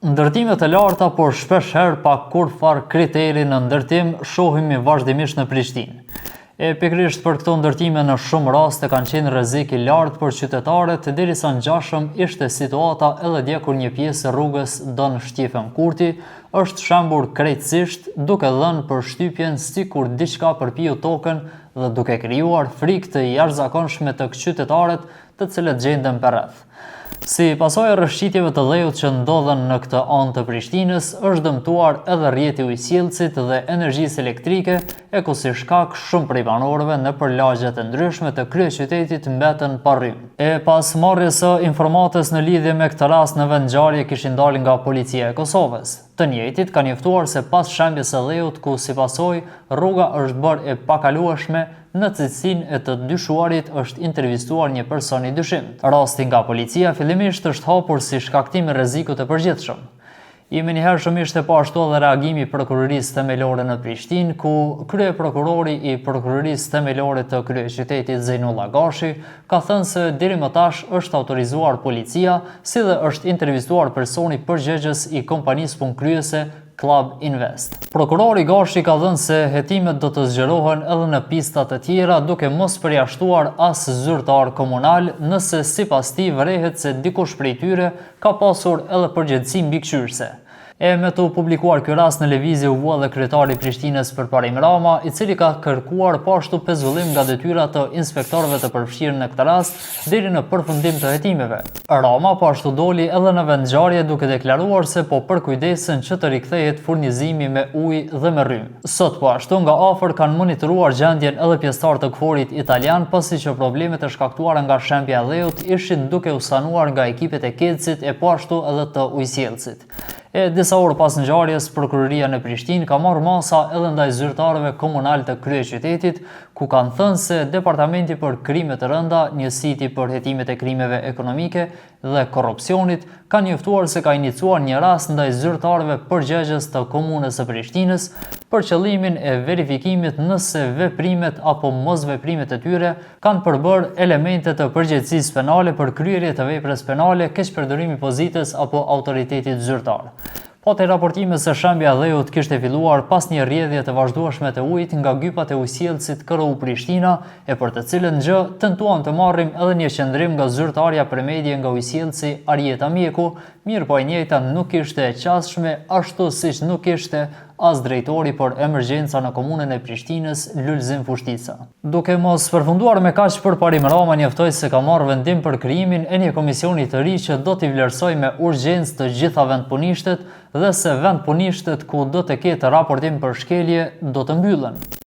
Ndërtimet e larta, por shpesh herë pa kurrfarë kriteri në ndërtim shohimi vazhdimisht në Prishtinë. Pikërisht për këto ndërtime në shumë raste kanë qenë rrezik i lartë për qytetarët, derisa ngjashëm ishte situata edhe dje kur një pjesë e rrugës Don Shtyfen Kurti është shembur krejtësisht duke dhënë përshtypjen sikur diçka përpiu tokën dhe duke krijuar frikë të jashtëzakonshme tek qytetarët të cilët gjenden përreth. Si pasojë e rrëshqitjeve të dhejut që ndodhen në këtë anë të Prishtinës, është dëmtuar edhe rrjeti ujësjellësit dhe energjisë elektrike, e ku si shkak shumë prej banorëve nëpër lagjet e ndryshme të kryeqytetit mbeten pa rrymë. Pas marrjes së informatës në lidhje me këtë rast në vend ngjarje kishin dalë nga policia e Kosovës. Të njëjtit kanë njoftuar se pas shembjes së dhejut ku si pasojë rruga është bërë e pakalueshme, në cilësinë e të dyshuarit është intervistuar një person i dyshimt. Rasti nga policia fillimisht është hapur si shkaktim i rrezikut të përgjithshëm. I menjëhershëm ishte po ashtu edhe reagimi i prokurorisë themelore në Prishtinë, ku kryeprokurori i prokurorisë themelore të kryeqytetit Zejnullah Gashi ka thënë se deri më tash është autorizuar policia, si dhe është intervistuar personi përgjegjës i kompanisë punëkryese Club Invest. Prokurori Gashi ka thënë se hetimet do të zgjerohen edhe në pista të tjera duke mos përjashtuar as zyrtar komunal nëse sipas tij vërehet se dikush prej tyre ka pasur edhe përgjegjësi mbikëqyrëse. Me të publikuar ky rast në lëvizje u vua dhe kryetari i Prishtinës Përparim Rama, i cili ka kërkuar po ashtu pezullim nga detyra të inspektorëve të përfshirë në këtë rast deri në përfundim të hetimeve. Rama po ashtu doli edhe në vend ngjarje duke deklaruar se po përkujdesen që të rikthehet furnizimi me ujë dhe me rrymë. Sot po ashtu nga afër kanë monitoruar gjendjen edhe pjesëtar të KFOR-it italian, pasi që problemet e shkaktuara nga shembja e dhejut ishin duke u sanuar nga ekipet e KEDC-it e po ashtu edhe të ujësjellësit. Disa orë pas ngjarjes, prokuroria në Prishtinë ka marrë masa edhe ndaj zyrtarëve komunal të kryeqytetit, ku kanë thënë se Departamenti për Krime të Rënda, njësiti për hetimet e krimeve ekonomike dhe korrupsionit, ka njoftuar se ka iniciuar një rast ndaj zyrtarëve përgjegjës të komunës së Prishtinës për qëllimin e verifikimit nëse veprimet apo mosveprimet e tyre kanë përbërë elemente të përgjegjësisë penale për kryerje të veprës penale, keqpërdorimi i pozitës apo autoritetit zyrtar. Pati raportime se shembja e dhejut kishte filluar pas një rrjedhje të vazhdueshme të ujit nga gypat e ujësjellësit KRU Prishtina, e për të cilën gjë tentuam të marrim edhe një qendrim nga zyrtarja premedje nga ujësjellësi Arjeta Mjeku, mirë po e njëjta nuk ishte e qasshme, ashtu siç nuk ishte as drejtori për emergjenca në komunën e Prishtinës, Lulzim Fushtica. Duke mos përfunduar me kaq, Përparim Rama njoftoi se ka marrë vendim për krijimin e një komisioni të ri që do t'i vlerësojë me urgjencë të gjitha vendpunishtet dhe se vendpunishtet ku do të ketë raportim për shkelje do të mbyllen.